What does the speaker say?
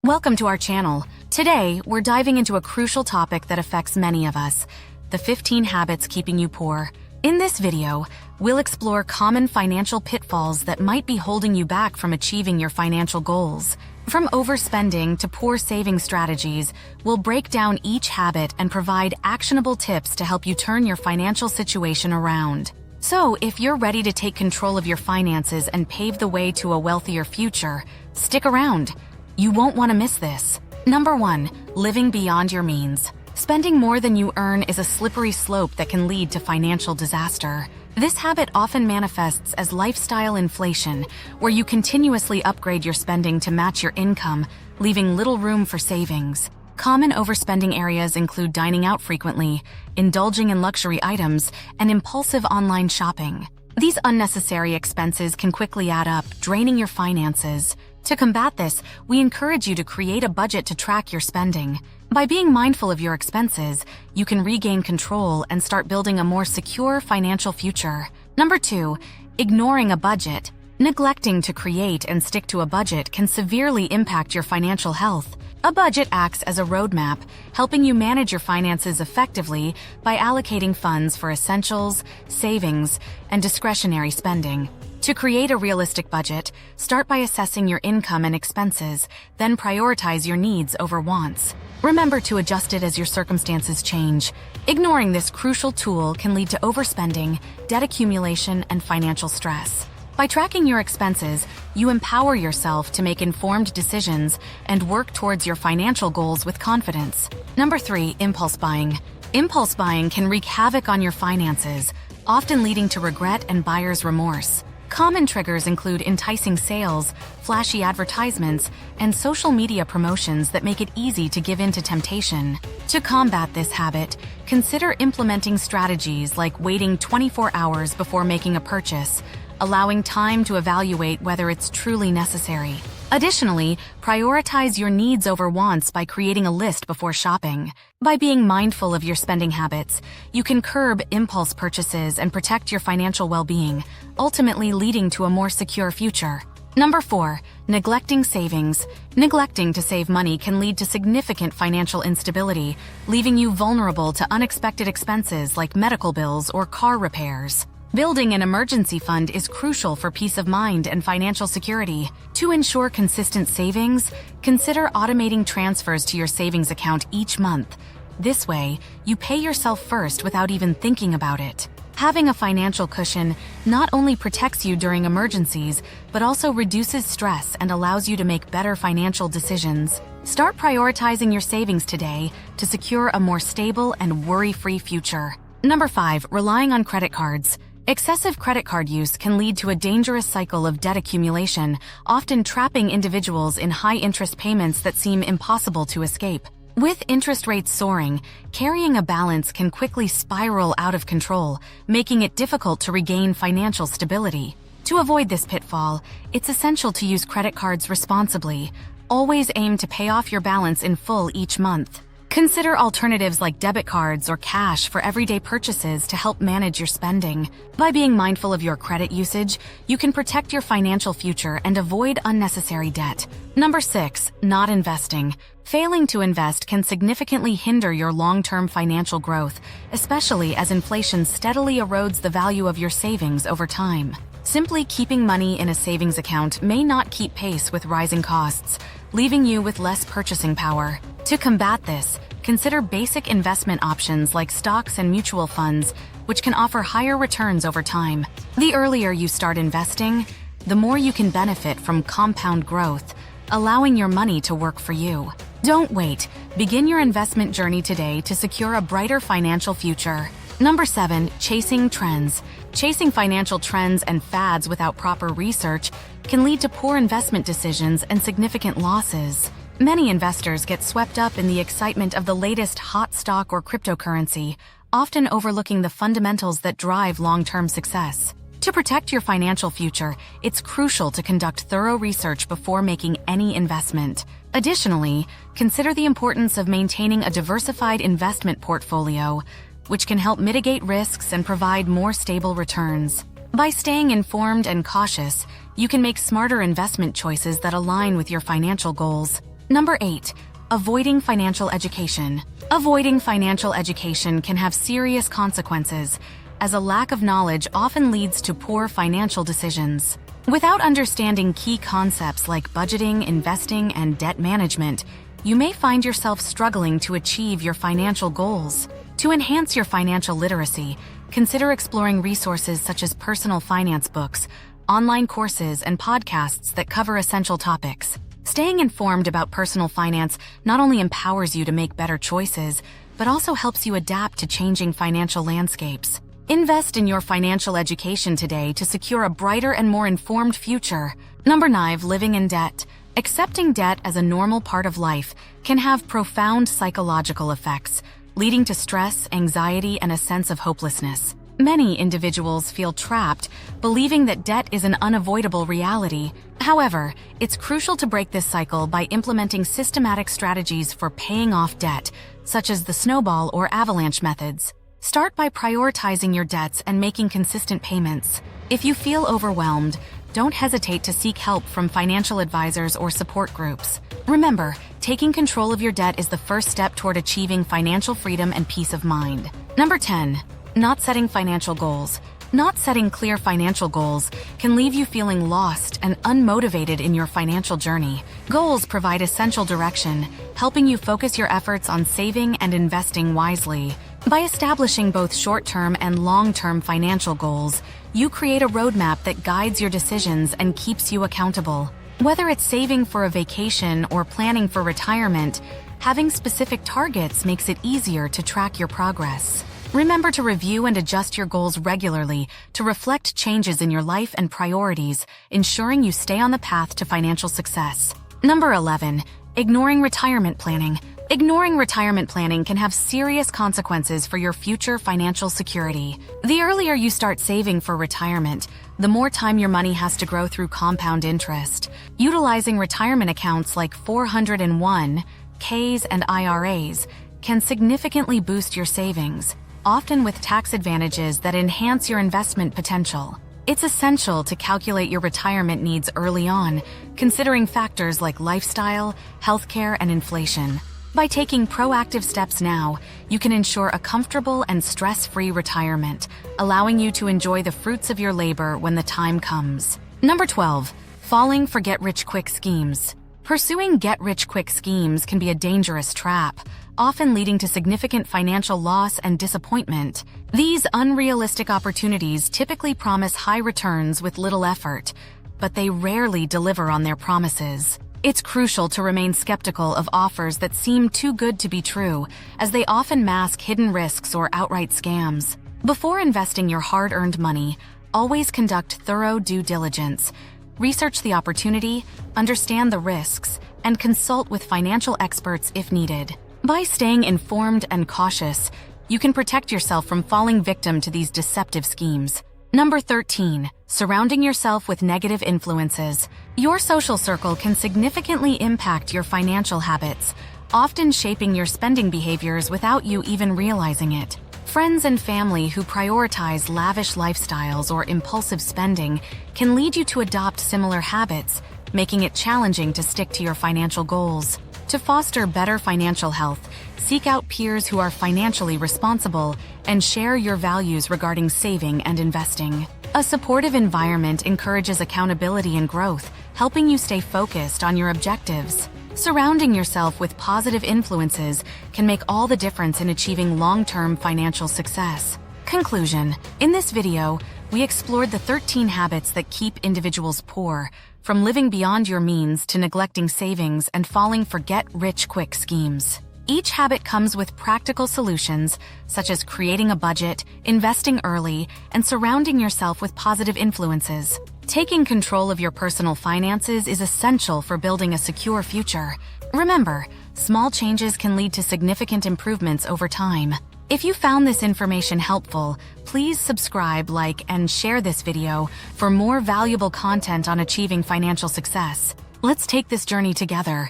Welcome to our channel. Today, we're diving into a crucial topic that affects many of us, the 15 habits keeping you poor. In this video, we'll explore common financial pitfalls that might be holding you back from achieving your financial goals. From overspending to poor saving strategies, we'll break down each habit and provide actionable tips to help you turn your financial situation around. So, if you're ready to take control of your finances and pave the way to a wealthier future, stick around. You won't want to miss this. Number 1. Living beyond your means. Spending more than you earn is a slippery slope that can lead to financial disaster. This habit often manifests as lifestyle inflation, where you continuously upgrade your spending to match your income, leaving little room for savings. Common overspending areas include dining out frequently, indulging in luxury items, and impulsive online shopping. These unnecessary expenses can quickly add up, draining your finances. To combat this, we encourage you to create a budget to track your spending. By being mindful of your expenses, you can regain control and start building a more secure financial future. Number 2. Ignoring a budget. Neglecting to create and stick to a budget can severely impact your financial health. A budget acts as a roadmap, helping you manage your finances effectively by allocating funds for essentials, savings, and discretionary spending. To create a realistic budget, start by assessing your income and expenses, then prioritize your needs over wants. Remember to adjust it as your circumstances change. Ignoring this crucial tool can lead to overspending, debt accumulation, and financial stress. By tracking your expenses, you empower yourself to make informed decisions and work towards your financial goals with confidence. Number 3. Impulse buying. Impulse buying can wreak havoc on your finances, often leading to regret and buyer's remorse. Common triggers include enticing sales, flashy advertisements, and social media promotions that make it easy to give in to temptation. To combat this habit, consider implementing strategies like waiting 24 hours before making a purchase, allowing time to evaluate whether it's truly necessary. Additionally, prioritize your needs over wants by creating a list before shopping. By being mindful of your spending habits, you can curb impulse purchases and protect your financial well-being, ultimately leading to a more secure future. Number 4. Neglecting savings. Neglecting to save money can lead to significant financial instability, leaving you vulnerable to unexpected expenses like medical bills or car repairs. Building an emergency fund is crucial for peace of mind and financial security. To ensure consistent savings, consider automating transfers to your savings account each month. This way, you pay yourself first without even thinking about it. Having a financial cushion not only protects you during emergencies, but also reduces stress and allows you to make better financial decisions. Start prioritizing your savings today to secure a more stable and worry-free future. Number 5. Relying on credit cards. Excessive credit card use can lead to a dangerous cycle of debt accumulation, often trapping individuals in high-interest payments that seem impossible to escape. With interest rates soaring, carrying a balance can quickly spiral out of control, making it difficult to regain financial stability. To avoid this pitfall, it's essential to use credit cards responsibly. Always aim to pay off your balance in full each month. Consider alternatives like debit cards or cash for everyday purchases to help manage your spending. By being mindful of your credit usage, you can protect your financial future and avoid unnecessary debt. Number 6. Not investing. Failing to invest can significantly hinder your long-term financial growth, especially as inflation steadily erodes the value of your savings over time. Simply keeping money in a savings account may not keep pace with rising costs, leaving you with less purchasing power. To combat this, consider basic investment options like stocks and mutual funds, which can offer higher returns over time. The earlier you start investing, the more you can benefit from compound growth, allowing your money to work for you. Don't wait. Begin your investment journey today to secure a brighter financial future. Number 7. Chasing trends. Chasing financial trends and fads without proper research can lead to poor investment decisions and significant losses. Many investors get swept up in the excitement of the latest hot stock or cryptocurrency, often overlooking the fundamentals that drive long-term success. To protect your financial future, it's crucial to conduct thorough research before making any investment. Additionally, consider the importance of maintaining a diversified investment portfolio, which can help mitigate risks and provide more stable returns. By staying informed and cautious, you can make smarter investment choices that align with your financial goals. Number 8. Avoiding financial education. Avoiding financial education can have serious consequences, as a lack of knowledge often leads to poor financial decisions. Without understanding key concepts like budgeting, investing, and debt management, you may find yourself struggling to achieve your financial goals. To enhance your financial literacy, consider exploring resources such as personal finance books, online courses, and podcasts that cover essential topics. Staying informed about personal finance not only empowers you to make better choices, but also helps you adapt to changing financial landscapes. Invest in your financial education today to secure a brighter and more informed future. Number 9. Living in debt. Accepting debt as a normal part of life can have profound psychological effects, leading to stress, anxiety, and a sense of hopelessness. Many individuals feel trapped, believing that debt is an unavoidable reality. However, it's crucial to break this cycle by implementing systematic strategies for paying off debt, such as the snowball or avalanche methods. Start by prioritizing your debts and making consistent payments. If you feel overwhelmed, don't hesitate to seek help from financial advisors or support groups. Remember, taking control of your debt is the first step toward achieving financial freedom and peace of mind. Number 10. Not setting financial goals. Not setting clear financial goals can leave you feeling lost and unmotivated in your financial journey. Goals provide essential direction, helping you focus your efforts on saving and investing wisely. By establishing both short-term and long-term financial goals, you create a roadmap that guides your decisions and keeps you accountable. Whether it's saving for a vacation or planning for retirement, having specific targets makes it easier to track your progress. Remember to review and adjust your goals regularly to reflect changes in your life and priorities, ensuring you stay on the path to financial success. Number 11. Ignoring retirement planning. Ignoring retirement planning can have serious consequences for your future financial security. The earlier you start saving for retirement, the more time your money has to grow through compound interest. Utilizing retirement accounts like 401(k)s and IRAs can significantly boost your savings, often with tax advantages that enhance your investment potential. It's essential to calculate your retirement needs early on, considering factors like lifestyle, healthcare, and inflation. By taking proactive steps now, you can ensure a comfortable and stress-free retirement, allowing you to enjoy the fruits of your labor when the time comes. Number 12. Falling for get-rich-quick schemes. Pursuing get-rich-quick schemes can be a dangerous trap, often leading to significant financial loss and disappointment. These unrealistic opportunities typically promise high returns with little effort, but they rarely deliver on their promises. It's crucial to remain skeptical of offers that seem too good to be true, as they often mask hidden risks or outright scams. Before investing your hard-earned money, always conduct thorough due diligence. Research the opportunity, understand the risks, and consult with financial experts if needed. By staying informed and cautious, you can protect yourself from falling victim to these deceptive schemes. Number 13. Surrounding yourself with negative influences. Your social circle can significantly impact your financial habits, often shaping your spending behaviors without you even realizing it. Friends and family who prioritize lavish lifestyles or impulsive spending can lead you to adopt similar habits, making it challenging to stick to your financial goals. To foster better financial health, seek out peers who are financially responsible and share your values regarding saving and investing. A supportive environment encourages accountability and growth, helping you stay focused on your objectives. Surrounding yourself with positive influences can make all the difference in achieving long-term financial success. Conclusion. In this video, we explored the 13 habits that keep individuals poor, from living beyond your means to neglecting savings and falling for get-rich-quick schemes. Each habit comes with practical solutions, such as creating a budget, investing early, and surrounding yourself with positive influences. Taking control of your personal finances is essential for building a secure future. Remember, small changes can lead to significant improvements over time. If you found this information helpful, please subscribe, like, and share this video for more valuable content on achieving financial success. Let's take this journey together.